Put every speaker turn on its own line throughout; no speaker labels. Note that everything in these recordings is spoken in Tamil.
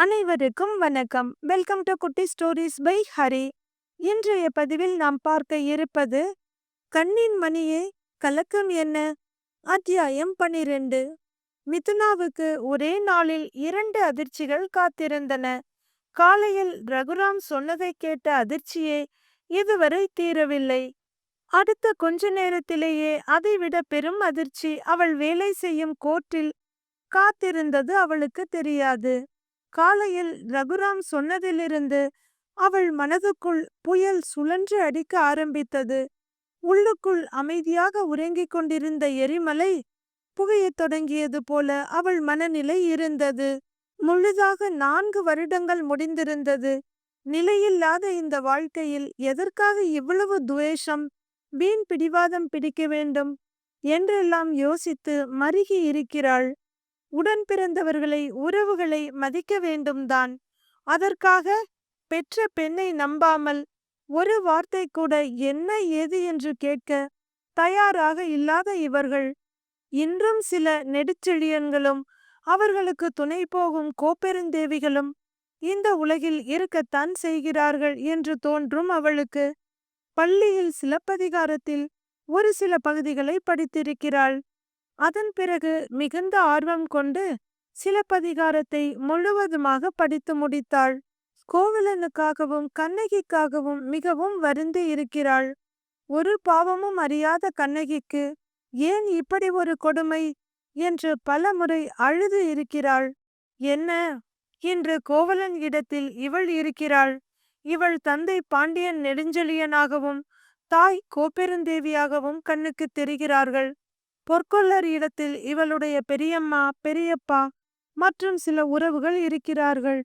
அனைவருக்கும் வணக்கம். வெல்கம் டு குட்டி ஸ்டோரிஸ் பை ஹரி. இன்றைய பதிவில் நாம் பார்க்க இருப்பது கண்ணின் மணியே கலக்கம் என்ன? அத்தியாயம் 12. மிதுனாவுக்கு ஒரே நாளில் 2 அதிர்ச்சிகள் காத்திருந்தன. காலையில் ரகுராம் சொன்னதை கேட்ட அதிர்ச்சியே இதுவரை தீரவில்லை. அடுத்த கொஞ்ச நேரத்திலேயே அதைவிட பெரும் அதிர்ச்சி அவள் வேலை செய்யும் கோர்ட்டில் காத்திருந்தது அவளுக்கு தெரியாது. காலையில் ரகுராம் சொன்னதிலிருந்து அவள் மனதுக்குள் புயல் சுழன்று அடிக்க ஆரம்பித்தது. உள்ளுக்குள் அமைதியாக உறங்கிக் கொண்டிருந்த எரிமலை புகையத் தொடங்கியது போல அவள் மனநிலை இருந்தது. முழுதாக 4 வருடங்கள் முடிந்திருந்தது. நிலையில்லாத இந்த வாழ்க்கையில் எதற்காக இவ்வளவு துவேஷம், வீண் பிடிவாதம் பிடிக்க வேண்டும் என்றெல்லாம் யோசித்து மருகி இருக்கிறாள். உடன் பிறந்தவர்களை, உறவுகளை மதிக்க வேண்டும்தான். அதற்காக பெற்ற பெண்ணை நம்பாமல் ஒரு வார்த்தை கூட என்ன ஏது என்று கேட்க தயாராக இல்லாத இவர்கள் இன்றும் சில நெடுச்செழியன்களும் அவர்களுக்கு துணை போகும் கோப்பெருந்தேவிகளும் இந்த உலகில் இருக்கத்தான் செய்கிறார்கள் என்று தோன்றும் அவளுக்கு. பள்ளியில் சிலப்பதிகாரத்தில் ஒரு சில பகுதிகளை படித்திருக்கிறாள். அதன் பிறகு மிகுந்த ஆர்வம் கொண்டு சிலப்பதிகாரத்தை முழுவதுமாக படித்து முடித்தாள். கோவலனுக்காகவும் கண்ணகிக்காகவும் மிகவும் வருந்தி இருக்கிறாள். ஒரு பாவமும் அறியாத கண்ணகிக்கு ஏன் இப்படி ஒரு கொடுமை என்று பல முறை அழுது இருக்கிறாள். என்ன, இன்று கோவலன் இடத்தில் இவள் இருக்கிறாள். இவள் தந்தை பாண்டியன் நெடுஞ்செழியனாகவும் தாய் கோப்பெருந்தேவியாகவும் கண்ணுக்கு தெரிகிறார்கள். பொற்கொல்லர் இடத்தில் இவளுடைய பெரியம்மா, பெரியப்பா மற்றும் சில உறவுகள் இருக்கிறார்கள்.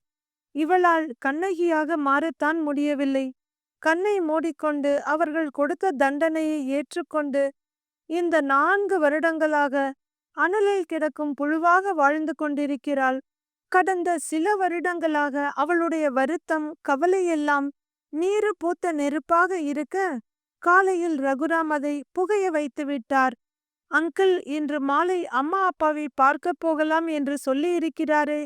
இவளால் கண்ணகியாக மாறத்தான் முடியவில்லை. கண்ணை மூடிக்கொண்டு அவர்கள் கொடுத்த தண்டனையை ஏற்றுக்கொண்டு இந்த 4 வருடங்களாக அனலில் கிடக்கும் புழுவாக வாழ்ந்து கொண்டிருக்கிறாள். கடந்த சில வருடங்களாக அவளுடைய வருத்தம், கவலையெல்லாம் நீரு பூத்த நெருப்பாக இருக்க காலையில் ரகுராம் அதை புகைய வைத்து விட்டார். அங்கிள் இன்று மாலை அம்மா அப்பாவை பார்க்க போகலாம் என்று சொல்லி இருக்கிறாரே,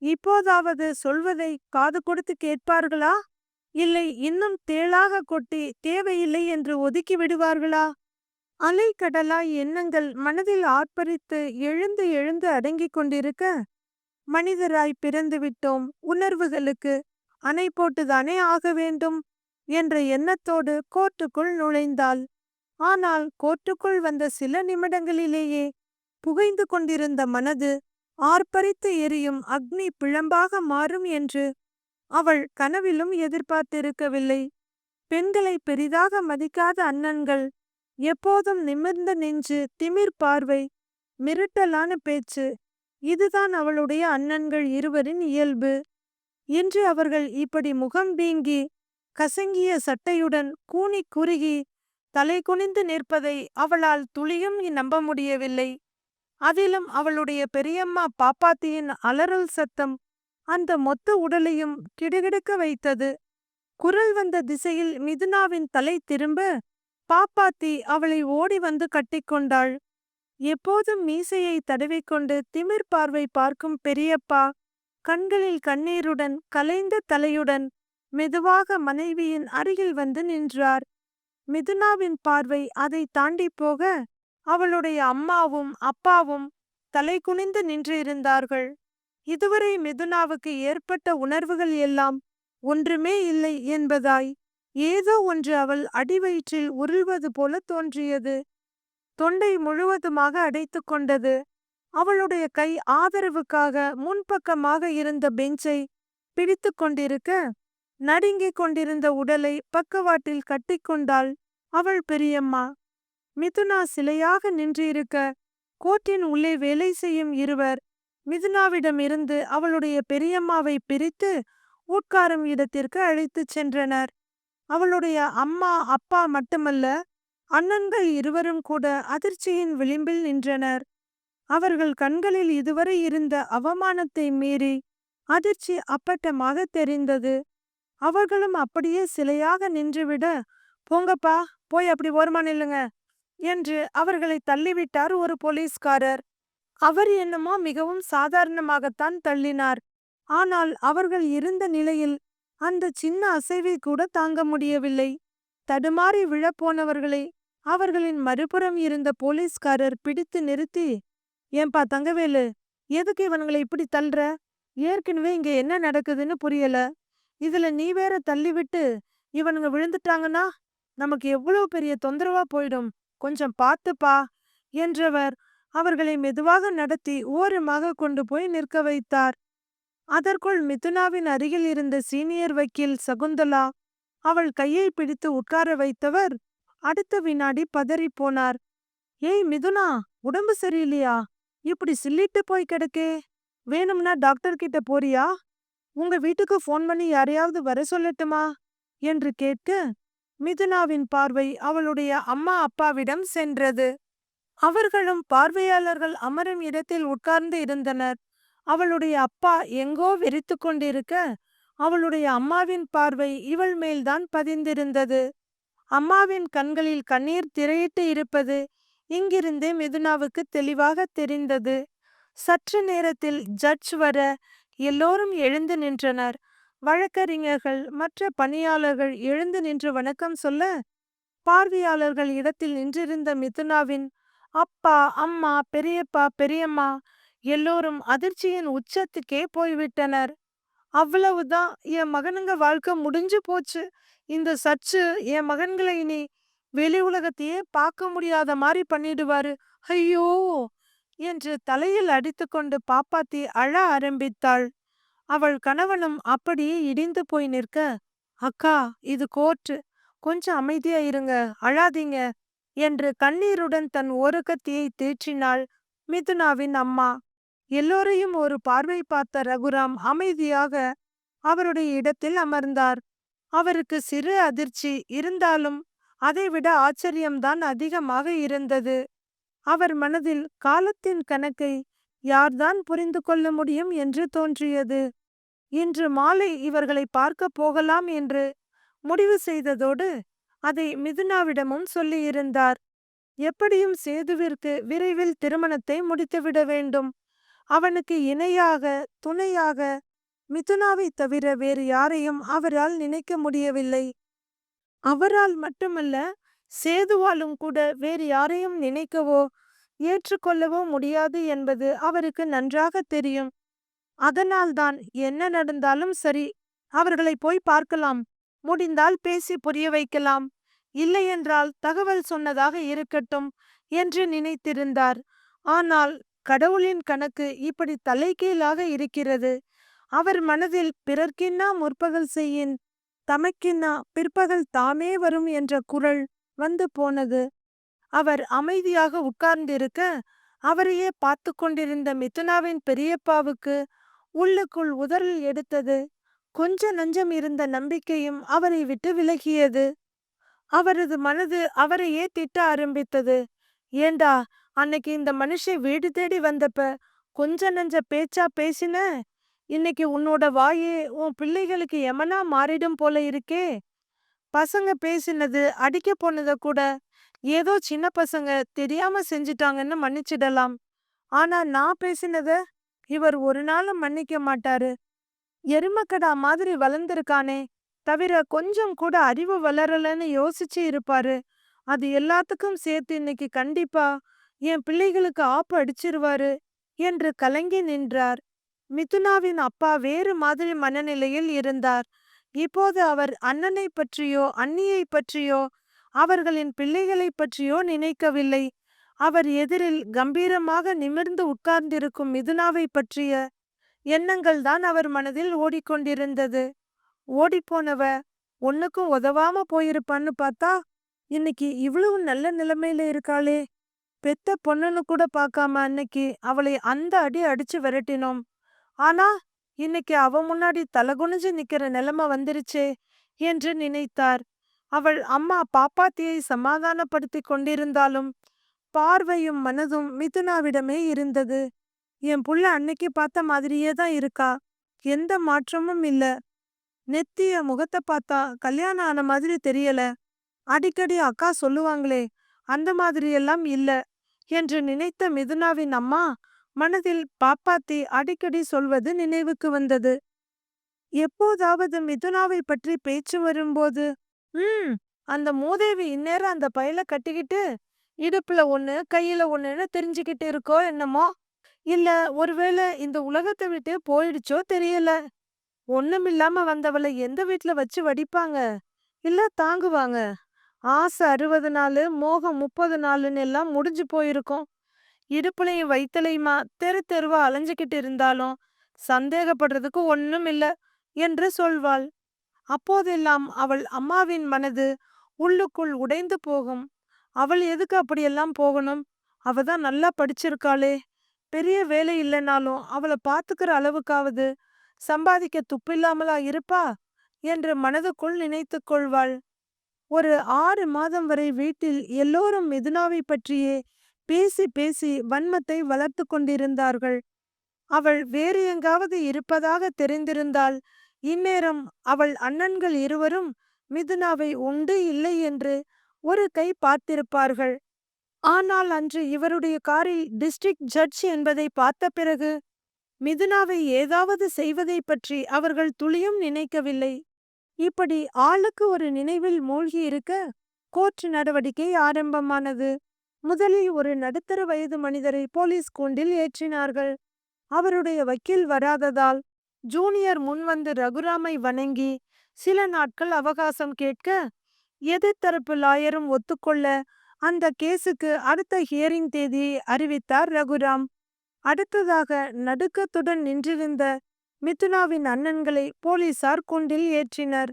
இப்போதாவது சொல்வதை காது கொடுத்து கேட்பார்களா? இல்லை இன்னும் தேளாக கொட்டி தேவையில்லை என்று ஒதுக்கி விடுவார்களா? அலைக்கடலாய் எண்ணங்கள் மனதில் ஆர்ப்பரித்து எழுந்து எழுந்து அடங்கிக் கொண்டிருக்க, மனிதராய் பிறந்து விட்டோம், உணர்வுகளுக்கு அணை போட்டுதானே ஆக வேண்டும் என்ற எண்ணத்தோடு கோர்ட்டுக்குள் நுழைந்தாள். ஆனால் கோர்ட்டுக்குள் வந்த சில நிமிடங்களிலேயே புகைந்து கொண்டிருந்த மனது ஆர்ப்பரித்து எரியும் அக்னி பிழம்பாக மாறும் என்று அவள் கனவிலும் எதிர்பார்த்திருக்கவில்லை. பெண்களை பெரிதாக மதிக்காத அண்ணன்கள், எப்போதும் நிமிர்ந்த நெஞ்சு, திமிர் பார்வை, மிரட்டலான பேச்சு, இதுதான் அவளுடைய அண்ணன்கள் இருவரின் இயல்பு. இன்று அவர்கள் இப்படி முகம் வீங்கி கசங்கிய சட்டையுடன் கூனி குறுகி தலை குனிந்து நிற்பதை அவளால் துளியும் நம்ப முடியவில்லை. அதிலும் அவளுடைய பெரியம்மா பாப்பாத்தியின் அலறல் சத்தம் அந்த மொத்த உடலையும் கிடுகிடுக்க வைத்தது. குரல் வந்த திசையில் மிதுனாவின் தலை திரும்ப பாப்பாத்தி அவளை ஓடி வந்து கட்டிக்கொண்டாள். எப்போதும் மீசையை தடவிக்கொண்டு திமிர் பார்வை பார்க்கும் பெரியப்பா கண்களில் கண்ணீருடன் கலைந்த தலையுடன் மெதுவாக மனைவியின் அருகில் வந்து நின்றார். மிதுனாவின் பார்வை அதை தாண்டி போக அவளுடைய அம்மாவும் அப்பாவும் தலை குனிந்து நின்று இருந்தார்கள். இதுவரை மிதுனாவுக்கு ஏற்பட்ட உணர்வுகள் எல்லாம் ஒன்றுமே இல்லை என்பதாய் ஏதோ ஒன்று அவள் அடிவயிற்றில் உருள்வது போல தோன்றியது. தொண்டை முழுவதுமாக அடைத்து கொண்டது. அவளுடைய கை ஆதரவுக்காக முன்பக்கமாக இருந்த பெஞ்சை பிடித்து கொண்டிருக்க, நடுங்கிக் கொண்டிருந்த உடலை பக்கவாட்டில் கட்டிக்கொண்டாள் அவள் பெரியம்மா. மிதுனா சிலையாக நின்றிருக்க கோர்ட்டின் உள்ளே வேலை செய்யும் இருவர் மிதுனாவிடமிருந்து அவளுடைய பெரியம்மாவை பிரித்து உட்காரும் இடத்திற்கு அழைத்துச் சென்றனர். அவளுடைய அம்மா அப்பா மட்டுமல்ல, அண்ணன்கள் இருவரும் கூட அதிர்ச்சியின் விளிம்பில் நின்றனர். அவர்கள் கண்களில் இதுவரை இருந்த அவமானத்தை மீறி அதிர்ச்சி அப்பட்டமாக தெரிந்தது. அவர்களும் அப்படியே சிலையாக நின்றுவிட, போங்கப்பா, போய் அப்படி ஓரமா நில்லுங்க என்று அவர்களை தள்ளிவிட்டார் ஒரு போலீஸ்காரர். அவர் என்னமோ மிகவும் சாதாரணமாகத்தான் தள்ளினார். ஆனால் அவர்கள் இருந்த நிலையில் அந்த சின்ன அசைவை கூட தாங்க முடியவில்லை. தடுமாறி விழப்போனவர்களை அவர்களின் மறுபுறம் இருந்த போலீஸ்காரர் பிடித்து நிறுத்தி, ஏன்பா தங்கவேலு, எதுக்கு இவனுங்களை இப்படி தள்ளுற? ஏற்கனவே இங்க என்ன நடக்குதுன்னு புரியல. இதுல நீ வேற தள்ளிவிட்டு இவனுங்க விழுந்துட்டாங்கன்னா நமக்கு எவ்வளவு பெரிய தொந்தரவா போயிடும். கொஞ்சம் பார்த்துப்பா என்றவர் அவர்களை மெதுவாக நடத்தி ஓரமாக கொண்டு போய் நிற்க வைத்தார். அதற்குள் மிதுனாவின் அருகில் இருந்த சீனியர் வக்கீல் சகுந்தலா அவள் கையை பிடித்து உட்கார வைத்தவர் அடுத்த வினாடி பதறிப் போனார். ஏய் மிதுனா, உடம்பு சரியில்லையா? இப்படி சில்லிட்டு போய் கிடக்கே. வேணும்னா டாக்டர் கிட்ட போறியா? உங்க வீட்டுக்கு ஃபோன் பண்ணி யாரையாவது வர சொல்லட்டுமா என்று கேட்க, மிதுனாவின் பார்வை அவளுடைய அம்மா அப்பாவிடம் சென்றது. அவர்களும் பார்வையாளர்கள் அமரும் இடத்தில் உட்கார்ந்து இருந்தனர். அவளுடைய அப்பா எங்கோ வெறித்து கொண்டிருக்க, அவளுடைய அம்மாவின் பார்வை இவள் மேல்தான் பதிந்திருந்தது. அம்மாவின் கண்களில் கண்ணீர் திரையிட்டு இருப்பது இங்கிருந்தே மிதுனாவுக்கு தெளிவாக தெரிந்தது. சற்று நேரத்தில் ஜட்ஜ் வர எல்லோரும் எழுந்து நின்றனர். வழக்கறிஞர்கள் மற்ற பணியாளர்கள் எழுந்து நின்று வணக்கம் சொல்ல, பார்வையாளர்கள் இடத்தில் நின்றிருந்த மிதுனாவின் அப்பா, அம்மா, பெரியப்பா, பெரியம்மா எல்லோரும் அதிர்ச்சியின் உச்சத்துக்கே போய்விட்டனர். அவ்வளவுதான், என் மகனுங்க வாழ்க்கை முடிஞ்சு போச்சு. இந்த சச்சு என் மகன்களை இனி வெளி உலகத்தையே பார்க்க முடியாத மாதிரி பண்ணிடுவாரு. ஐயோ என்று தலையில் அடித்துக்கொண்டு பாப்பாத்தி அழ ஆரம்பித்தாள். அவள் கணவனும் அப்படியே இடிந்து போய் நிற்க, அக்கா, இது கோர்ட்டு, கொஞ்சம் அமைதியா இருங்க, அழாதீங்க என்று கண்ணீருடன் தன் ஓரக்கத்தியை தேற்றினாள் மிதுனாவின் அம்மா. எல்லோரையும் ஒரு பார்வை பார்த்த ரகுராம் அமைதியாக அவருடைய இடத்தில் அமர்ந்தார். அவருக்கு சிறு அதிர்ச்சி இருந்தாலும் அதைவிட ஆச்சரியம்தான் அதிகமாக இருந்தது. அவர் மனதில் காலத்தின் கணக்கை யார்தான் புரிந்து கொள்ள முடியும் என்று தோன்றியது. இன்று மாலை இவர்களை பார்க்க போகலாம் என்று முடிவு செய்ததோடு அதை மிதுனாவிடமும் சொல்லியிருந்தார். எப்படியும் சேதுவிற்கு விரைவில் திருமணத்தை முடித்துவிட வேண்டும். அவனுக்கு இணையாக, துணையாக மிதுனாவை தவிர வேறு யாரையும் அவரால் நினைக்க முடியவில்லை. அவரால் மட்டுமல்ல, சேதுவாலும் கூட வேறு யாரையும் நினைக்கவோ ஏற்றுக்கொள்ளவோ முடியாது என்பது அவருக்கு நன்றாக தெரியும். அதனால்தான் என்ன நடந்தாலும் சரி, அவர்களை போய் பார்க்கலாம், முடிந்தால் பேசி புரிய வைக்கலாம், இல்லையென்றால் தகவல் சொன்னதாக இருக்கட்டும் என்று நினைத்திருந்தார். ஆனால் கடவுளின் கணக்கு இப்படி தலைகீழாக இருக்கிறது. அவர் மனதில் பிறர்க்கின்னா முற்பகல் செய்யின், தமக்கின்னா பிற்பகல் தாமே வரும் என்ற குரல் வந்து போனது. அவர் அமைதியாக உட்கார்ந்திருக்க, அவரையே பார்த்து கொண்டிருந்த மிதுனாவின் பெரியப்பாவுக்கு உள்ளுக்குள் உதறல் எடுத்தது. கொஞ்ச நஞ்சம் இருந்த நம்பிக்கையும் அவரை விட்டு விலகியது. அவரது மனது அவரையே திட்ட ஆரம்பித்தது. ஏண்டா, அன்னைக்கு இந்த மனுஷன் வீடு தேடி வந்தப்ப கொஞ்ச நஞ்ச பேச்சா பேசின, இன்னைக்கு உன்னோட வாயே உன் பிள்ளைகளுக்கு எமனா மாறிடும் போல இருக்கே. பசங்க பேசினது, அடிக்க போனத கூட ஏதோ சின்ன பசங்க தெரியாம செஞ்சிட்டாங்கன்னு மன்னிச்சிடலாம். ஆனா நான் பேசினத இவர் ஒரு நாளும் மன்னிக்க மாட்டாரு. எருமக்கடா மாதிரி வளர்ந்திருக்கானே தவிர கொஞ்சம் கூட அறிவு வளரலன்னு யோசிச்சு இருப்பாரு. அது எல்லாத்துக்கும் சேர்த்து இன்னைக்கு கண்டிப்பா என் பிள்ளைகளுக்கு ஆப்பு அடிச்சிருவாரு என்று கலங்கி நின்றார். மிதுனாவின் அப்பா வேறு மாதிரி மனநிலையில் இருந்தார். இப்போது அவர் அண்ணனை பற்றியோ அண்ணியை பற்றியோ அவர்களின் பிள்ளைகளை பற்றியோ நினைக்கவில்லை. அவர் எதிரில் கம்பீரமாக நிமிர்ந்து உட்கார்ந்திருக்கும் மிதுனாவை பற்றிய எண்ணங்கள் தான் அவர் மனதில் ஓடிக்கொண்டிருந்தது. ஓடிப்போனவ ஒன்னுக்கும் உதவாம போயிருப்பான்னு பார்த்தா இன்னைக்கு இவ்வளவு நல்ல நிலைமையில இருக்காளே. பெத்த பொண்ணுன்னு கூட பார்க்காம அன்னைக்கு அவளை அந்த அடி அடிச்சு விரட்டினோம். ஆனா இன்னைக்கு அவ முன்னாடி தலகுனிஞ்சு நிக்கிற நிலைமை வந்துருச்சே என்று நினைத்தார். அவள் அம்மா பாப்பாத்தியை சமாதானப்படுத்தி கொண்டிருந்தாலும் பார்வையும் மனதும் மிதுனாவிடமே இருந்தது. என் புள்ள அன்னைக்கு பார்த்த மாதிரியே தான் இருக்கா, எந்த மாற்றமும் இல்ல. நெத்திய முகத்தை பார்த்தா கல்யாணம் ஆன மாதிரி தெரியல. அடிக்கடி அக்கா சொல்லுவாங்களே, அந்த மாதிரியெல்லாம் இல்ல என்று நினைத்த மிதுனாவின் அம்மா மனதில் பாப்பாத்தி அடிக்கடி சொல்வது நினைவுக்கு வந்தது. எப்போதாவது மிதுனாவை பற்றி பேச்சு வரும்போது, ம் அந்த மூதேவி இந்நேரம் அந்த பையில கட்டிக்கிட்டு இடுப்புல ஒண்ணு கையில ஒண்ணுன்னு தெரிஞ்சுக்கிட்டு இருக்கோ என்னமோ, இல்ல ஒருவேளை இந்த உலகத்தை விட்டு போயிடுச்சோ தெரியல. ஒண்ணுமில்லாம வந்தவள எந்த வீட்ல வச்சு வடிப்பாங்க, இல்ல தாங்குவாங்க. ஆசை 60 நாளு, மோகம் 30 நாளுன்னு எல்லாம் முடிஞ்சு போயிருக்கும். இடுப்புலையும் வயித்துலையுமா தெரு தெருவா அலைஞ்சுக்கிட்டு இருந்தாலும் சந்தேகப்படுறதுக்கு ஒண்ணும் இல்ல என்று சொல்வாள். அப்போதெல்லாம் அவள் அம்மாவின் மனது உள்ளுக்குள் உடைந்து போகும். அவள் எதுக்கு அப்படியெல்லாம் போகணும்? அவ தான் நல்லா படிச்சிருக்காளே. பெரிய வேலை இல்லைனாலும் அவளை பாத்துக்கிற அளவுக்காவது சம்பாதிக்க துப்பில்லாமலா இருப்பா என்று மனதுக்குள் நினைத்துக் கொள்வாள். ஒரு 6 மாதம் வரை வீட்டில் எல்லோரும் மிதுனாவை பற்றியே பேசி பேசி வன்மத்தை வளர்த்து கொண்டிருந்தார்கள். அவள் வேறு எங்காவது இருப்பதாக தெரிந்திருந்தால் இந்நேரம் அவள் அண்ணன்கள் இருவரும் மிதுனாவை உண்டு இல்லை என்று ஒரு கை பார்த்திருப்பார்கள். ஆனால் அன்று இவருடைய காரில் டிஸ்ட்ரிக்ட் ஜட்ஜ் என்பதை பார்த்த பிறகு மிதுனாவை ஏதாவது செய்வதை பற்றி அவர்கள் துளியும் நினைக்கவில்லை. இப்படி ஆளுக்கு ஒரு நினைவில் மூழ்கி இருக்க கோர்ட் நடவடிக்கை ஆரம்பமானது. முதலில் ஒரு நடுத்தர வயது மனிதரை போலீஸ் கூண்டில் ஏற்றினார்கள். அவருடைய வக்கீல் வராததால் ஜூனியர் முன்வந்து ரகுராமை வணங்கி சில நாட்கள் அவகாசம் கேட்க, எதிர்த்தரப்பு லாயரும் ஒத்துக்கொள்ள அந்த கேஸுக்கு அடுத்த ஹியரிங் தேதியை அறிவித்தார் ரகுராம். அடுத்ததாக நடுக்கத்துடன் நின்றிருந்த மிதுனாவின் அண்ணன்களை போலீசார் கூண்டில் ஏற்றினர்.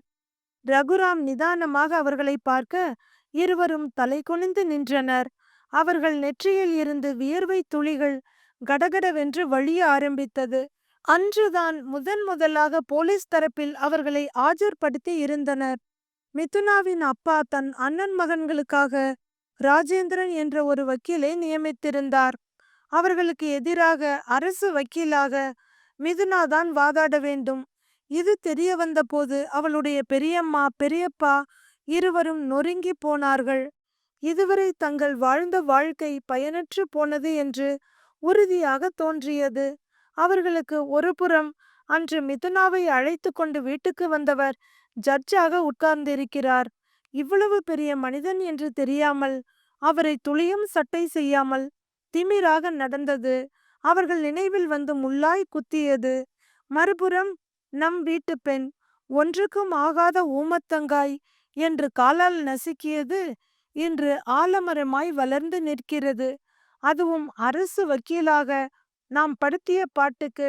ரகுராம் நிதானமாக அவர்களை பார்க்க இருவரும் தலை குனிந்து நின்றனர். அவர்கள் நெற்றியில் இருந்து வியர்வை துளிகள் கடகடவென்று வழிய ஆரம்பித்தது. அன்றுதான் முதலாக போலீஸ் தரப்பில் அவர்களை ஆஜர்படுத்தி இருந்தனர். மிதுனாவின் அப்பா தன் அண்ணன் மகன்களுக்காக ராஜேந்திரன் என்ற ஒரு வக்கீலை நியமித்திருந்தார். அவர்களுக்கு எதிராக அரசு வக்கீலாக மிதுனா தான் வாதாட வேண்டும். இது தெரிய வந்தபோது அவளுடைய பெரியம்மா பெரியப்பா இருவரும் நொறுங்கி போனார்கள். இதுவரை தங்கள் வாழ்ந்த வாழ்க்கை பயனற்று போனது என்று உறுதியாக தோன்றியது. அவர்களுக்கு ஒரு புறம் அன்று மிதுனாவை அழைத்து கொண்டு வீட்டுக்கு வந்தவர் ஜட்ஜாக உட்கார்ந்திருக்கிறார். இவ்வளவு பெரிய மனிதன் என்று தெரியாமல், அவரை துளியும் சட்டை செய்யாமல் திமிராக நடந்தது அவர்கள் நினைவில் வந்து முள்ளாய் குத்தியது. மறுபுறம் நம் வீட்டு பெண் ஒன்றுக்கும் ஆகாத ஊமத்தங்காய் என்று காலால் நசுக்கியது இன்று ஆலமரமாய் வளர்ந்து நிற்கிறது. அதுவும் அரசு வக்கீலாக நாம் படுத்திய பாட்டுக்கு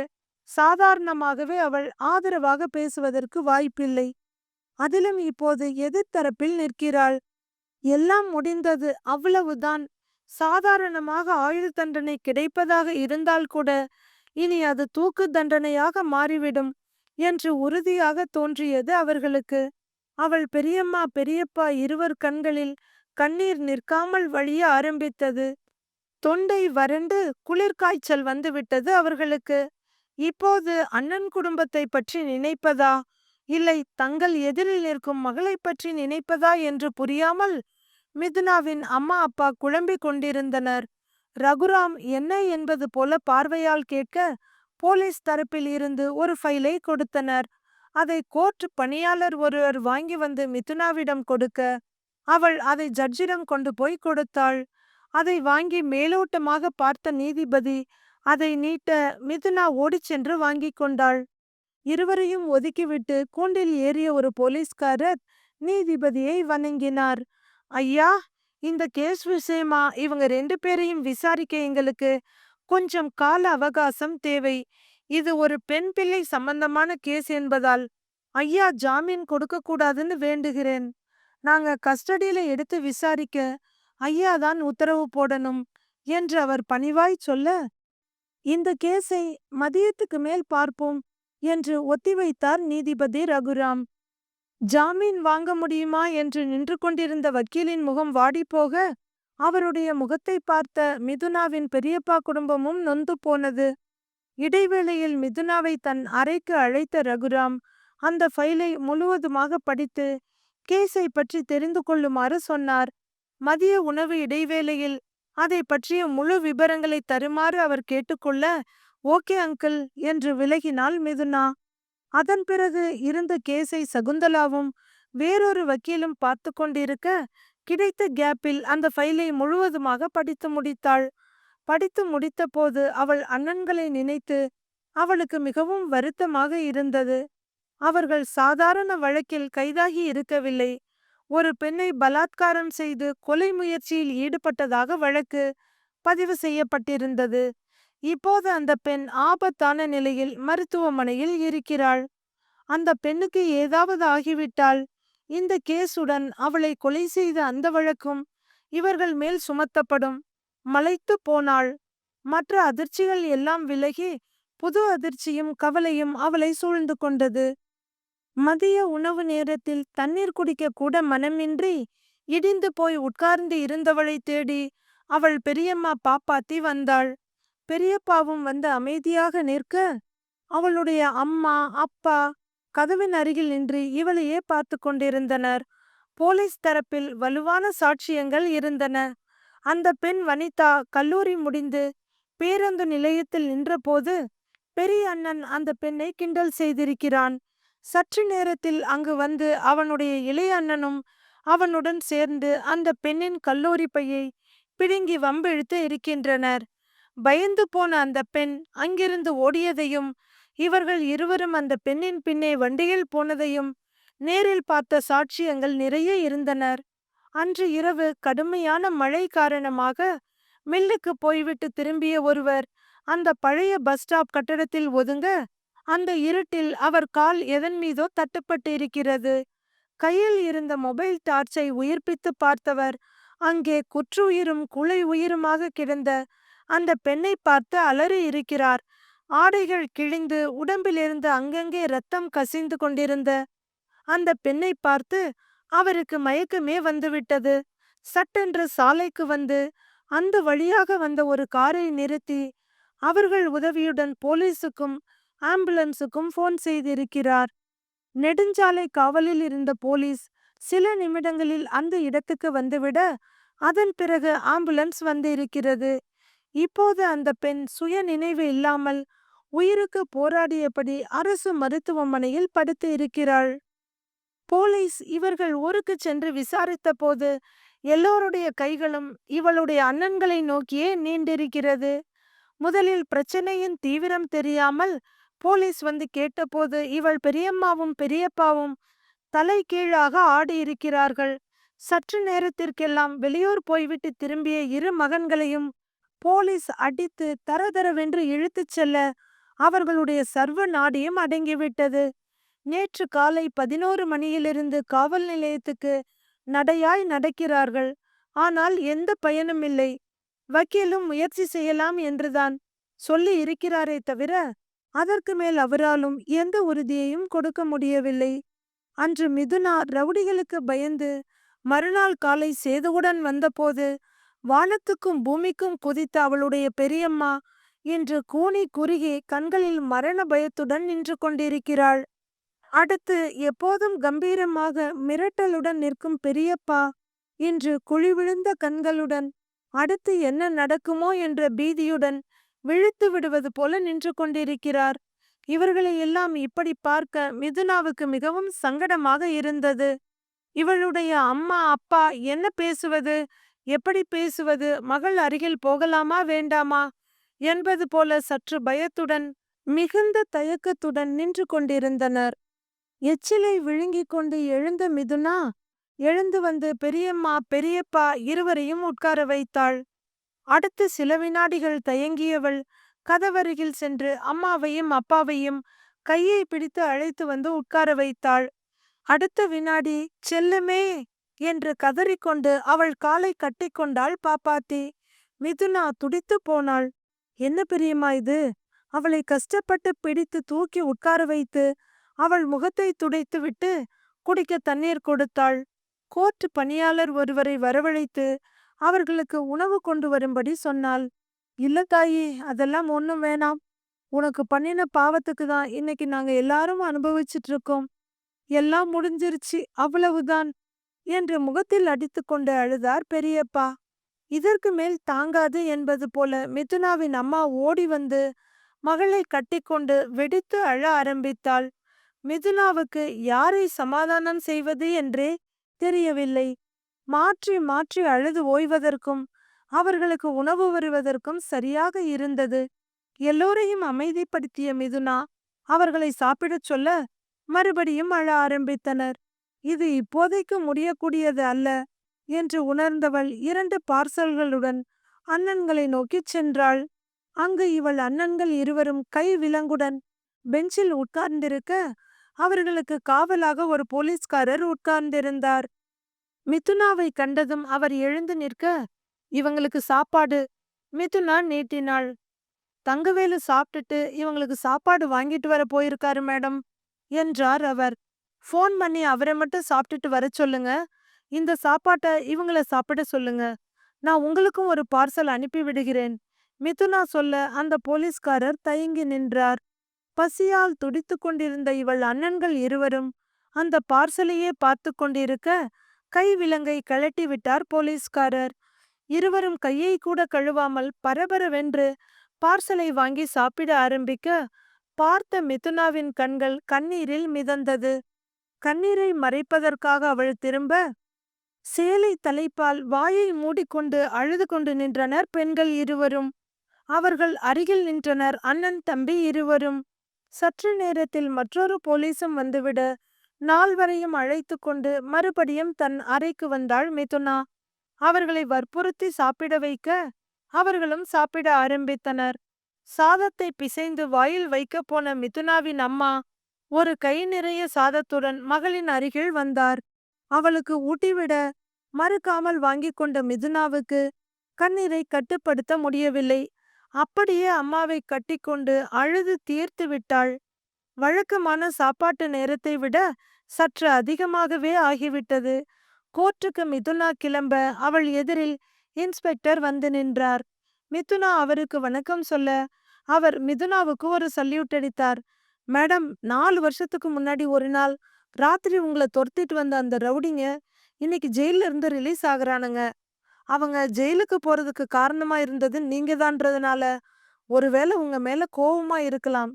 சாதாரணமாகவே அவள் ஆதரவாக பேசுவதற்கு வாய்ப்பில்லை. அதிலும் இப்போது எதிர்த்தரப்பில் நிற்கிறாள். எல்லாம் முடிந்தது, அவ்வளவுதான். சாதாரணமாக ஆயுள் தண்டனை கிடைப்பதாக இருந்தால் கூட இனி அது தூக்கு தண்டனையாக மாறிவிடும் என்று உறுதியாக தோன்றியது அவர்களுக்கு. அவள் பெரியம்மா பெரியப்பா இருவர் கண்களில் கண்ணீர் நிற்காமல் வழிய ஆரம்பித்தது. தொண்டை வறண்டு குளிர்காய்ச்சல் வந்துவிட்டது அவர்களுக்கு. இப்போது அண்ணன் குடும்பத்தை பற்றி நினைப்பதா, இல்லை தங்கள் எதிரில் நிற்கும் மகளை பற்றி நினைப்பதா என்று புரியாமல் மிதுனாவின் அம்மா அப்பா குழம்பிக் கொண்டிருந்தனர். ரகுராம் என்ன என்பது போல பார்வையால் கேட்க போலீஸ் தரப்பில் இருந்து ஒரு ஃபைலை கொடுத்தனர். அதை கோர்ட் பணியாளர் ஒருவர் வாங்கி வந்து மிதுனாவிடம் கொடுக்க அவள் அதை ஜட்ஜிடம் கொண்டு போய் கொடுத்தாள். அதை வாங்கி மேலோட்டமாக பார்த்த நீதிபதி அதை நீட்ட மிதுனா ஓடிச் சென்று வாங்கி கொண்டாள். இருவரையும் ஒதுக்கிவிட்டு கூண்டில் ஏறிய ஒரு போலீஸ்காரர் நீதிபதியை வணங்கினார். ஐயா, இந்த கேஸ் விஷயமா இவங்க 2 பேரையும் விசாரிக்க எங்களுக்கு கொஞ்சம் கால அவகாசம் தேவை. இது ஒரு பெண் பிள்ளை சம்பந்தமான கேஸ் என்பதால் ஐயா ஜாமீன் கொடுக்க கூடாதுன்னு வேண்டுகிறேன். நாங்க கஸ்டடியில எடுத்து விசாரிக்க ஐயா தான் உத்தரவு போடணும் என்று அவர் பணிவாய் சொல்ல, இந்த கேஸை மதியத்துக்கு மேல் பார்ப்போம் என்று ஒத்திவைத்தார் நீதிபதி ரகுராம். ஜாமீன் வாங்க முடியுமா என்று நின்று கொண்டிருந்த வக்கீலின் முகம் வாடிப்போக அவருடைய முகத்தை பார்த்த மிதுனாவின் பெரியப்பா குடும்பமும் நொந்து போனது. இடைவேளையில் மிதுனாவை தன் அறைக்கு அழைத்த ரகுராம் அந்த ஃபைலை முழுவதுமாக படித்து கேஸை பற்றி தெரிந்து கொள்ளுமாறு சொன்னார். மதிய உணவு இடைவேளையில் அதை பற்றிய முழு விபரங்களை தருமாறு அவர் கேட்டுக்கொள்ள, ஓகே அங்கிள் என்று விலகினாள் மிதுனா. அதன் பிறகு இருந்த கேஸை சகுந்தலாவும் வேறொரு வக்கீலும் பார்த்து கொண்டிருக்க, கிடைத்த கேப்பில் அந்த ஃபைலை முழுவதுமாக படித்து முடித்தாள். படித்து முடித்த போது அவள் அண்ணன்களை நினைத்து அவளுக்கு மிகவும் வருத்தமாக இருந்தது. அவர்கள் சாதாரண வழக்கில் கைதாகி இருக்கவில்லை. ஒரு பெண்ணை பலாத்காரம் செய்து கொலை முயற்சியில் ஈடுபட்டதாக வழக்கு பதிவு செய்யப்பட்டிருந்தது. இப்போது அந்த பெண் ஆபத்தான நிலையில் மருத்துவமனையில் இருக்கிறாள். அந்த பெண்ணுக்கு ஏதாவது ஆகிவிட்டால் இந்த கேஸுடன் அவளை கொலை செய்த அந்த வழக்கும் இவர்கள் மேல் சுமத்தப்படும். மலைத்து போனாள். மற்ற அதிர்ச்சிகள் எல்லாம் விலகி புது அதிர்ச்சியும் கவலையும் அவளை சூழ்ந்து கொண்டது. மதிய உணவு நேரத்தில் தண்ணீர் குடிக்க கூட மனமின்றி இடிந்து போய் உட்கார்ந்து இருந்தவளை தேடி அவள் பெரியம்மா பாப்பாத்தி வந்தாள். பெரியப்பாவும் வந்து அமைதியாக நிற்க, அவளுடைய அம்மா அப்பா கதவின் அருகில் நின்று இவளையே பார்த்து கொண்டிருந்தனர். போலீஸ் தரப்பில் வலுவான சாட்சியங்கள் இருந்தன. அந்த பெண் வனிதா கல்லூரி முடிந்து பேருந்து நிலையத்தில் நின்றபோது பெரிய அண்ணன் அந்த பெண்ணை கிண்டல் செய்திருக்கிறான். சற்று நேரத்தில் அங்கு வந்து அவனுடைய இளைய அண்ணனும் அவனுடன் சேர்ந்து அந்த பெண்ணின் கல்லூரி பையை பிடுங்கி வம்பிழுத்து இருக்கின்றனர். பயந்து போன அந்த பெண் அங்கிருந்து ஓடியதையும் இவர்கள் இருவரும் அந்த பெண்ணின் பின்னே வண்டியில் போனதையும் நேரில் பார்த்த சாட்சியங்கள் நிறைய இருந்தனர். அன்று இரவு கடுமையான மழை காரணமாக மில்லுக்கு போய்விட்டு திரும்பிய ஒருவர் அந்த பழைய பஸ் ஸ்டாப் கட்டடத்தில் ஒதுங்க, அந்த இருட்டில் அவர் கால் எதன் மீதோ தட்டுப்பட்டு இருக்கிறது. கையில் இருந்த மொபைல் டார்ச்சை உயிர்ப்பித்து பார்த்தவர் அங்கே குற்றுயிரும் குலை உயிருமாக கிடந்த அந்த பெண்ணை பார்த்து அலறி இருக்கிறார். ஆடைகள் கிழிந்து உடம்பிலிருந்து அங்கங்கே ரத்தம் கசிந்து கொண்டிருந்த அந்த பெண்ணை பார்த்து அவருக்கு மயக்கமே வந்துவிட்டது. சட்டென்று சாலைக்கு வந்து அந்த வழியாக வந்த ஒரு காரை நிறுத்தி அவர்கள் உதவியுடன் போலீசுக்கும் ஆம்புலன்ஸுக்கும் போன் செய்திருக்கிறார். நெடுஞ்சாலை காவலில் இருந்த போலீஸ் சில நிமிடங்களில் அந்த இடத்துக்கு வந்துவிட அதன் பிறகு ஆம்புலன்ஸ் வந்து இருக்கிறது. இப்போது அந்த பெண் சுய நினைவு இல்லாமல் உயிருக்கு போராடியபடி அரசு மருத்துவமனையில் படுத்து இருக்கிறாள். போலீஸ் இவர்கள் ஊருக்கு சென்று விசாரித்த போது எல்லோருடைய கைகளும் இவளுடைய அண்ணன்களை நோக்கியே நீண்டிருக்கிறது. முதலில் பிரச்சனையின் தீவிரம் தெரியாமல் போலீஸ் வந்து கேட்டபோது இவள் பெரியம்மாவும் பெரியப்பாவும் தலை கீழாக ஆடியிருக்கிறார்கள். சற்று நேரத்திற்கெல்லாம் வெளியூர் போய்விட்டு திரும்பிய இரு மகன்களையும் போலீஸ் அடித்து தரதரவென்று இழுத்துச் செல்ல அவர்களுடைய சர்வ நாடியும் அடங்கிவிட்டது. நேற்று காலை 11 மணியிலிருந்து காவல் நிலையத்துக்கு நடையாய் நடக்கிறார்கள். ஆனால் எந்த பயனும் இல்லை. வக்கீலும் முயற்சி செய்யலாம் என்றுதான் சொல்லி இருக்கிறாரே தவிர அதற்கு மேல் அவராலும் எந்த உறுதியையும் கொடுக்க முடியவில்லை. அன்று மிதுனா ரவுடிகளுக்கு பயந்து மறுநாள் காலை சேதுவுடன் வந்தபோது வானத்துக்கும் பூமிக்கும் குதித்த அவளுடைய பெரியம்மா இன்று கூனி குறுகி கண்களில் மரண பயத்துடன் நின்று கொண்டிருக்கிறாள். அடுத்து எப்போதும் கம்பீரமாக மிரட்டலுடன் நிற்கும் பெரியப்பா இன்று குழி விழுந்த கண்களுடன் அடுத்து என்ன நடக்குமோ என்ற பீதியுடன் விழித்து விடுவது போல நின்று கொண்டிருக்கிறார். இவர்களை எல்லாம் இப்படி பார்க்க மிதுனாவுக்கு மிகவும் சங்கடமாக இருந்தது. இவளுடைய அம்மா அப்பா என்ன பேசுவது, எப்படி பேசுவது, மகள் அருகில் போகலாமா வேண்டாமா என்பது போல சற்று பயத்துடன் மிகுந்த தயக்கத்துடன் நின்று கொண்டிருந்தனர். எச்சிலை விழுங்கிக் கொண்டு எழுந்த மிதுனா எழுந்து வந்து பெரியம்மா பெரியப்பா இருவரையும் உட்கார வைத்தாள். அடுத்து சில வினாடிகள் தயங்கியவள் கதவருகில் சென்று அம்மாவையும் அப்பாவையும் கையை பிடித்து அழைத்து வந்து உட்கார வைத்தாள். அடுத்த வினாடி செல்லமே என்று கதறிக்கொண்டு அவள் காலை கட்டிக்கொண்டாள் பாப்பாத்தி. மிதுனா துடித்து போனாள். என்ன பெரியம்மா இது? அவளை கஷ்டப்பட்டு பிடித்து தூக்கி உட்கார வைத்து அவள் முகத்தை துடைத்து விட்டு குடிக்க தண்ணீர் கொடுத்தாள். கோர்ட் பணியாளர் ஒருவரை வரவழைத்து அவர்களுக்கு உணவு கொண்டு வரும்படி சொன்னாள். இல்ல தாயி, அதெல்லாம் ஒன்றும் வேணாம். உனக்கு பண்ணின பாவத்துக்கு தான் இன்னைக்கு நாங்க எல்லாரும் அனுபவிச்சுட்டு இருக்கோம். எல்லாம் முடிஞ்சிருச்சு, அவ்வளவுதான் என்று முகத்தில் அடித்து கொண்டு அழுதார் பெரியப்பா. இதற்கு மேல் தாங்காது என்பது போல மிதுனாவின் அம்மா ஓடி வந்து மகளை கட்டிக்கொண்டு வெடித்து அழ ஆரம்பித்தாள். மிதுனாவுக்கு யாரை சமாதானம் செய்வது என்றே தெரியவில்லை. மாற்றி மாற்றி அழுது ஓய்வதற்கும் அவர்களுக்கு உணவு வருவதற்கும் சரியாக இருந்தது. எல்லோரையும் அமைதிப்படுத்திய மிதுனா அவர்களை சாப்பிடச் சொல்ல மறுபடியும் அழ ஆரம்பித்தனர். இது இப்போதைக்கு முடியக்கூடியது அல்ல என்று உணர்ந்தவள் 2 பார்சல்களுடன் அண்ணன்களை நோக்கிச் சென்றாள். அங்கு இவள் அண்ணன்கள் இருவரும் கை விலங்குடன் பெஞ்சில் உட்கார்ந்திருக்க அவர்களுக்கு காவலாக ஒரு போலீஸ்காரர் உட்கார்ந்திருந்தார். மிதுனாவை கண்டதும் அவர் எழுந்து நிற்க, இவங்களுக்கு சாப்பாடு. மிதுனா நீட்டினாள். தங்கவேலு சாப்பிட்டுட்டு இவங்களுக்கு சாப்பாடு வாங்கிட்டு வர போயிருக்காரு மேடம் என்றார் அவர். ஃபோன் பண்ணி அவரை மட்டும் சாப்பிட்டுட்டு வர சொல்லுங்க. இந்த சாப்பாட்டை இவங்கள சாப்பிட சொல்லுங்க. நான் உங்களுக்கும் ஒரு பார்சல் அனுப்பி விடுகிறேன். மிதுனா சொல்ல அந்த போலீஸ்காரர் தயங்கி நின்றார். பசியால் துடித்து கொண்டிருந்த இவள் அண்ணன்கள் இருவரும் அந்த பார்சலையே பார்த்து கொண்டிருக்க கை விலங்கை கழட்டி விட்டார் போலீஸ்காரர். இருவரும் கையை கூட கழுவாமல் பரபரவென்று பார்சலை வாங்கி சாப்பிட ஆரம்பிக்க பார்த்த மிதுனாவின் கண்கள் கண்ணீரில் மிதந்தது. கண்ணீரை மறைப்பதற்காக அவள் திரும்ப சேலை தலைப்பால் வாயை மூடிக்கொண்டு அழுது கொண்டு நின்றனர் பெண்கள் இருவரும். அவர்கள் அருகில் நின்றனர் அண்ணன் தம்பி இருவரும். சற்று நேரத்தில் மற்றொரு போலீசும் வந்துவிட நால்வரையும் அழைத்து கொண்டு மறுபடியும் தன் அறைக்கு வந்தாள் மிதுனா. அவர்களை வற்புறுத்தி சாப்பிட வைக்க அவர்களும் சாப்பிட ஆரம்பித்தனர். சாதத்தை பிசைந்து வாயில் வைக்க போன மிதுனாவின் அம்மா ஒரு கை நிறைய சாதத்துடன் மகளின் அருகில் வந்தார். அவளுக்கு ஊட்டிவிட மறுக்காமல் வாங்கி கொண்ட மிதுனாவுக்கு கண்ணீரை கட்டுப்படுத்த முடியவில்லை. அப்படியே அம்மாவை கட்டிக்கொண்டு அழுது தீர்த்து விட்டாள். வழக்கமான சாப்பாட்டு நேரத்தை விட சற்று அதிகமாகவே ஆகிவிட்டது. கோர்ட்டுக்கு மிதுனா கிளம்ப அவள் எதிரில் இன்ஸ்பெக்டர் வந்து நின்றார். மிதுனா அவருக்கு வணக்கம் சொல்ல அவர் மிதுனாவுக்கு ஒரு சல்யூட் அடித்தார். மேடம், 4 வருஷத்துக்கு முன்னாடி ஒரு நாள் ராத்திரி உங்களை துரத்திட்டு வந்த அந்த ரவுடிங்க இன்னைக்கு ஜெயில இருந்து ரிலீஸ் ஆகுறானுங்க. அவங்க ஜெயிலுக்கு போறதுக்கு காரணமா இருந்தது நீங்கதான்றதுனால ஒருவேளை உங்க மேல கோவமா இருக்கலாம்.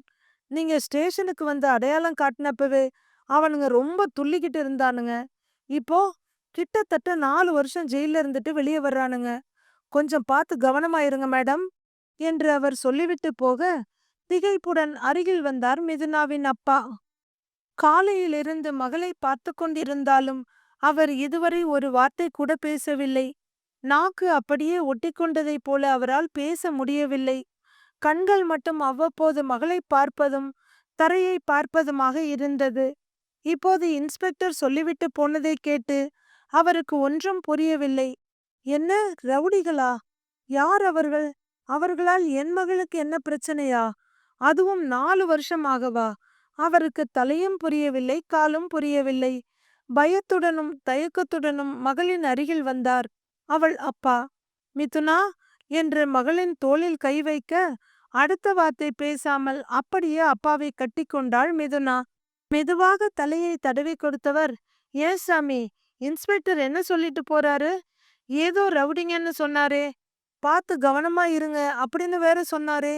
நீங்க ஸ்டேஷனுக்கு வந்து அடையாளம் காட்டினப்பவே அவனுங்க ரொம்ப துள்ளிக்கிட்டு இருந்தானுங்க. இப்போ கிட்டத்தட்ட 4 வருஷம் ஜெயில இருந்துட்டு வெளியே வர்றானுங்க. கொஞ்சம் பார்த்து கவனமா இருங்க மேடம் என்று அவர் சொல்லிவிட்டு போக திகைப்புடன் அருகில் வந்தார் மிதுனாவின் அப்பா. காலையிலிருந்து மகளை பார்த்து கொண்டிருந்தாலும் அவர் இதுவரை ஒரு வார்த்தை கூட பேசவில்லை. நாக்கு அப்படியே ஒட்டிக்கொண்டதைப் போல அவரால் பேச முடியவில்லை. கண்கள் மட்டும் அவ்வப்போது மகளை பார்ப்பதும் தரையை பார்ப்பதுமாக இருந்தது. இப்போது இன்ஸ்பெக்டர் சொல்லிவிட்டு போனதை கேட்டு அவருக்கு ஒன்றும் புரியவில்லை. என்ன ரவுடிகளா? யார் அவர்கள்? அவர்களால் என் மகளுக்கு என்ன பிரச்சனையா? அதுவும் 4 வருஷமாகவா? அவருக்கு தலையும் புரியவில்லை, காலும் புரியவில்லை. பயத்துடனும் தயக்கத்துடனும் மகளின் அருகில் வந்தார் அவள் அப்பா. மிதுனா என்று மகளின் தோளில் கை வைக்க அடுத்த வார்த்தை பேசாமல் அப்படியே அப்பாவை கட்டிக்கொண்டாள் மிதுனா. மெதுவாக தலையை தடவி கொடுத்தவர், ஏன் சாமி, இன்ஸ்பெக்டர் என்ன சொல்லிட்டு போறாரு? ஏதோ ரவுடிங்கன்னு சொன்னாரே, பார்த்து கவனமா இருங்க அப்படின்னு வேற சொன்னாரே.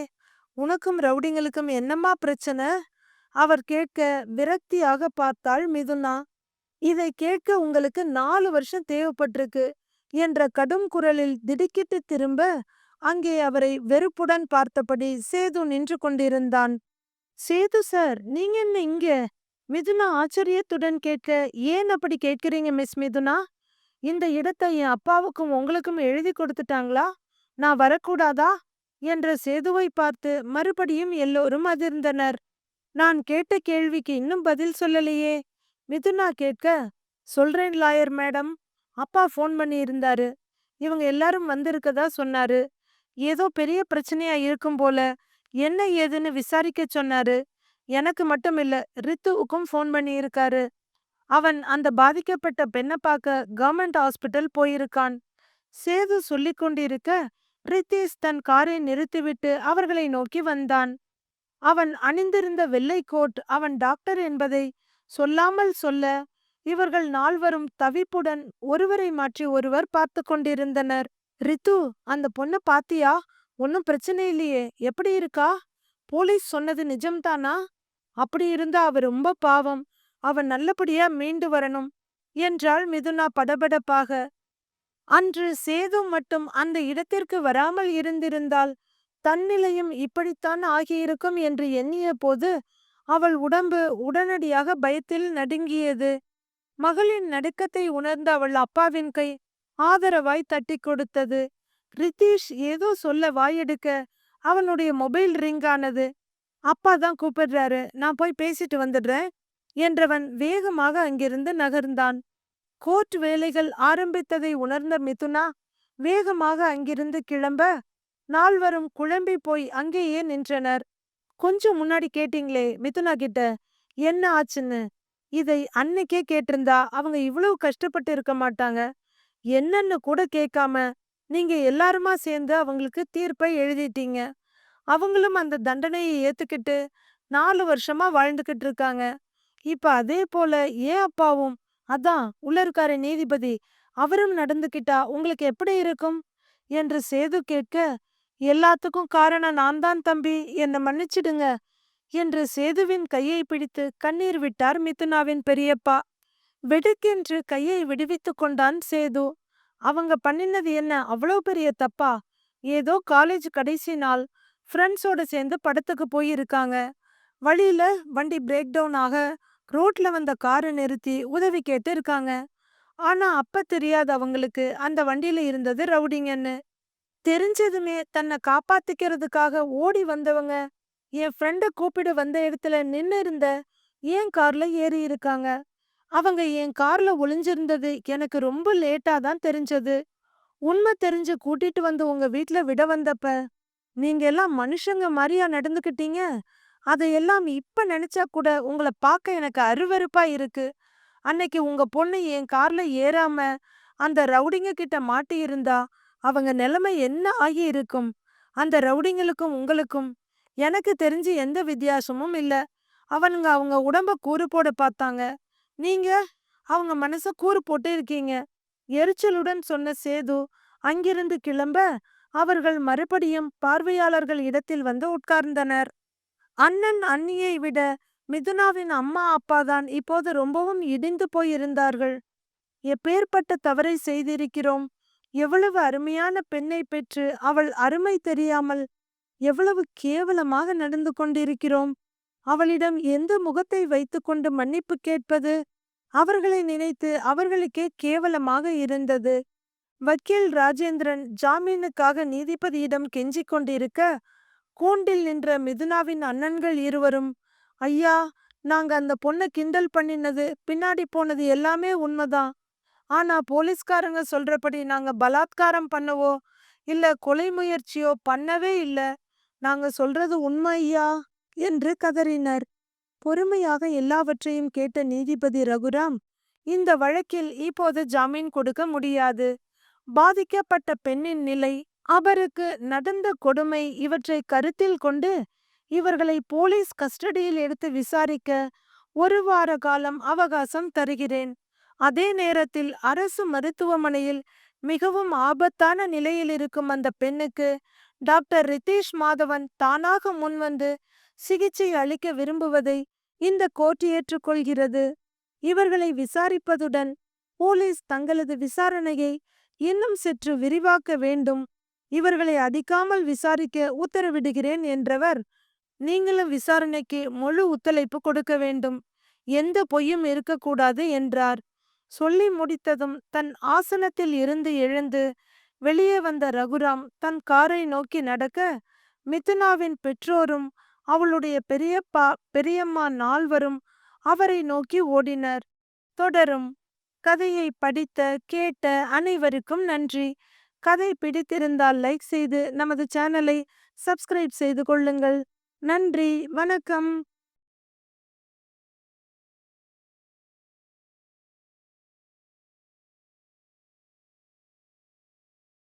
உனக்கும் ரவுடிங்களுக்கும் என்னம்மா பிரச்சனை? அவர் கேட்க விரக்தியாக பார்த்தாள் மிதுனா. இதை கேட்க உங்களுக்கு 4 வருஷம் தேவைப்பட்டிருக்கு என்ற கடும் குரலில் திடுக்கிட்டு திரும்ப அங்கே அவரை வெறுப்புடன் பார்த்தபடி சேது நின்று கொண்டிருந்தான். சேது சார், நீங்க என்ன இங்க? மிதுனா ஆச்சரியத்துடன் கேட்க, ஏன் அப்படி கேட்கிறீங்க மிஸ் மிதுனா? இந்த இடத்தை என் அப்பாவுக்கும் உங்களுக்கும் எழுதி கொடுத்துட்டாங்களா? நான் வரக்கூடாதா என்ற சேதுவை பார்த்து மறுபடியும் எல்லோரும் அதிர்ந்தனர். நான் கேட்ட கேள்விக்கு இன்னும் பதில் சொல்லலையே. மிதுனா கேட்க, சொல்றேன் லாயர் மேடம். அப்பா ஃபோன் பண்ணி இருந்தாரு. இவங்க எல்லாரும் வந்திருக்கதா சொன்னாரு. ஏதோ பெரிய பிரச்சனையா இருக்கும் போல என்ன ஏதுன்னு விசாரிக்க சொன்னாரு. எனக்கு மட்டும் இல்ல, ரித்துவுக்கும் ஃபோன் பண்ணி இருக்காரு. அவன் அந்த பாதிக்கப்பட்ட பெண்ணை பார்க்க கவர்மெண்ட் ஹாஸ்பிட்டல் போயிருக்கான். சேது சொல்லிக் கொண்டிருக்க ரித்தீஷ் தன் காரை நிறுத்திவிட்டு அவர்களை நோக்கி வந்தான். அவன் அணிந்திருந்த வெள்ளை கோட் அவன் டாக்டர் என்பதை சொல்லாமல் சொல்ல இவர்கள் நால்வரும் தவிப்புடன் ஒருவரை மாற்றி ஒருவர் பார்த்து கொண்டிருந்தனர். ரித்து, அந்த பொண்ண பாத்தியா? ஒன்னும் பிரச்சனை இல்லையே, எப்படி இருக்கா? போலீஸ் சொன்னது நிஜம்தானா? அப்படி இருந்தா அவ ரொம்ப பாவம். அவ நல்லபடியா மீண்டு வரணும் என்றாள் மிதுனா படபடப்பாக. அன்று சேது மட்டும் அந்த இடத்திற்கு வராமல் இருந்திருந்தால் தன் நிலையும் இப்படித்தான் ஆகியிருக்கும் என்று எண்ணிய போது அவள் உடம்பு உடனடியாக பயத்தில் நடுங்கியது. மகளின் நடுக்கத்தை உணர்ந்த அவள் அப்பாவின் கை ஆதரவாய் தட்டி கொடுத்தது. ரித்தீஷ் ஏதோ சொல்ல வாயெடுக்க அவனுடைய மொபைல் ரிங் ஆனது. அப்பா தான் கூப்பிடுறாரு, நான் போய் பேசிட்டு வந்துடுறேன் என்றவன் வேகமாக அங்கிருந்து நகர்ந்தான். கோர்ட் வேலைகள் ஆரம்பித்ததை உணர்ந்த மிதுனா வேகமாக அங்கிருந்து கிளம்ப நால்வரும் குழம்பி போய் அங்கேயே நின்றனர். கொஞ்சம் முன்னாடி கேட்டீங்களே மிதுனா கிட்ட என்ன ஆச்சுன்னு, இதை அன்னைக்கே கேட்டிருந்தா அவங்க இவ்வளவு கஷ்டப்பட்டு இருக்க மாட்டாங்க. என்னன்னு கூட கேட்காம நீங்க எல்லாருமா சேர்ந்து அவங்களுக்கு தீர்ப்பை எழுதிட்டீங்க. அவங்களும் அந்த தண்டனையை ஏத்துக்கிட்டு 4 வருஷமா வாழ்ந்துகிட்டு இருக்காங்க. இப்ப அதே போல ஏன் அப்பாவும், அதான் உள்ள இருக்காரு நீதிபதி, அவரும் நடந்துக்கிட்டா உங்களுக்கு எப்படி இருக்கும் என்று சேது கேட்க, எல்லாத்துக்கும் காரணம் நான் தான் தம்பி, என்னை மன்னிச்சிடுங்க என்று சேதுவின் கையை பிடித்து கண்ணீர் விட்டார் மிதுனாவின் பெரியப்பா. வெடுக்கென்று கையை விடுவித்துக் கொண்டான் சேது. அவங்க பண்ணினது என்ன அவ்வளோ பெரிய தப்பா? ஏதோ காலேஜ் கடைசி நாள் ஃப்ரெண்ட்ஸோட சேர்ந்து படத்துக்கு போயிருக்காங்க. வழியில வண்டி பிரேக் டவுன் ஆக ரோட்ல வந்த காரை நிறுத்தி உதவி கேட்டு இருக்காங்க. ஆனா அப்ப தெரியாது அவங்களுக்கு அந்த வண்டியில இருந்தது ரவுடிங்கன்னு. தெரிஞ்சதுமே தன்னை காப்பாத்திக்கிறதுக்காக ஓடி வந்தவங்க என் ஃப்ரெண்ட கூப்பிட வந்த இடத்துல நின்னு இருந்த என் கார்ல ஏறி இருக்காங்க. அவங்க என் கார்ல ஒளிஞ்சிருந்தது எனக்கு ரொம்ப லேட்டா தான் தெரிஞ்சது. உண்மை தெரிஞ்சு கூட்டிட்டு வந்து உங்க வீட்ல விட வந்தப்ப நீங்க எல்லாம் மனுஷங்க மாதிரியா நடந்துக்கிட்டீங்க? அதையெல்லாம் இப்ப நினைச்சா கூட உங்கள பார்க்க எனக்கு அருவருப்பா இருக்கு. அன்னைக்கு உங்க பொண்ணு என் கார்ல ஏறாம அந்த ரவுடிங்க கிட்ட மாட்டியிருந்தா அவங்க நிலைமை என்ன ஆகி இருக்கும்? அந்த ரவுடிங்களுக்கும் உங்களுக்கும் எனக்கு தெரிஞ்சு எந்த வித்தியாசமும் இல்ல. அவனுங்க அவங்க உடம்ப கூறு போட பார்த்தாங்க. நீங்க அவங்க மனச கூறு போட்டு இருக்கீங்க. எரிச்சலுடன் சொன்ன சேது அங்கிருந்து கிளம்ப அவர்கள் மறுபடியும் பார்வையாளர்கள் இடத்தில் வந்து உட்கார்ந்தனர். அண்ணன் அண்ணியை விட மிதுனாவின் அம்மா அப்பா தான் இப்போது ரொம்பவும் இடிந்து போயிருந்தார்கள். எப்பேற்பட்ட தவறை செய்திருக்கிறோம்? எவ்வளவு அருமையான பெண்ணை பெற்று அவள் அருமை தெரியாமல் எவ்வளவு கேவலமாக நடந்து கொண்டிருக்கிறோம். அவளிடம் எந்த முகத்தை வைத்துக்கொண்டு மன்னிப்பு கேட்பது? அவர்களை நினைத்து அவர்களுக்கே கேவலமாக இருந்தது. வக்கீல் ராஜேந்திரன் ஜாமீனுக்காக நீதிபதியிடம் கெஞ்சிக் கொண்டிருக்க கூண்டில் நின்ற மிதுனாவின் அண்ணன்கள் இருவரும், ஐயா, நாங்க அந்த பொண்ணை கிண்டல் பண்ணினது பின்னாடி போனது எல்லாமே உண்மைதான். ஆனா போலீஸ்காரங்க சொல்றபடி நாங்க பலாத்காரம் பண்ணவோ இல்ல கொலை முயற்சியோ பண்ணவே இல்ல. நாங்க சொல்றது உண்மை ஐயா என்று கதறினர். பொறுமையாக எல்லாவற்றையும் கேட்ட நீதிபதி ரகுராம், இந்த வழக்கில் இப்போது ஜாமீன் கொடுக்க முடியாது. பாதிக்கப்பட்ட பெண்ணின் நிலை, அவருக்கு நடந்த கொடுமை இவற்றை கருத்தில் கொண்டு இவர்களை போலீஸ் கஸ்டடியில் எடுத்து விசாரிக்க 1 வார காலம் அவகாசம் தருகிறேன். அதே நேரத்தில் அரசு மருத்துவமனையில் மிகவும் ஆபத்தான நிலையில் இருக்கும் அந்த பெண்ணுக்கு டாக்டர் ரித்தீஷ் மாதவன் தானாக முன்வந்து சிகிச்சை அளிக்க விரும்புவதை இந்த கோர்ட் ஏற்றுக்கொள்கிறது. இவர்களை விசாரிப்பதுடன் போலீஸ் தங்களது விசாரணையை இன்னும் சற்று விரிவாக்க வேண்டும். இவர்களை அடிக்காமல் விசாரிக்க உத்தரவிடுகிறேன் என்றவர், நீங்களும் விசாரணைக்கு முழு ஒத்துழைப்பு கொடுக்க வேண்டும். எந்த பொய்யும் இருக்கக்கூடாது என்றார். சொல்லி முடித்ததும் தன் ஆசனத்தில் இருந்து எழுந்து வெளியே வந்த ரகுராம் தன் காரை நோக்கி நடக்க மிதுனாவின் பெற்றோரும் அவளுடைய பெரியப்பா பெரியம்மா நால்வரும் அவரை நோக்கி ஓடினர். தொடரும். கதையை படித்த கேட்ட அனைவருக்கும் நன்றி. கதை பிடித்திருந்தால் லைக் செய்து நமது சேனலை சப்ஸ்கிரைப் செய்து கொள்ளுங்கள். நன்றி, வணக்கம்.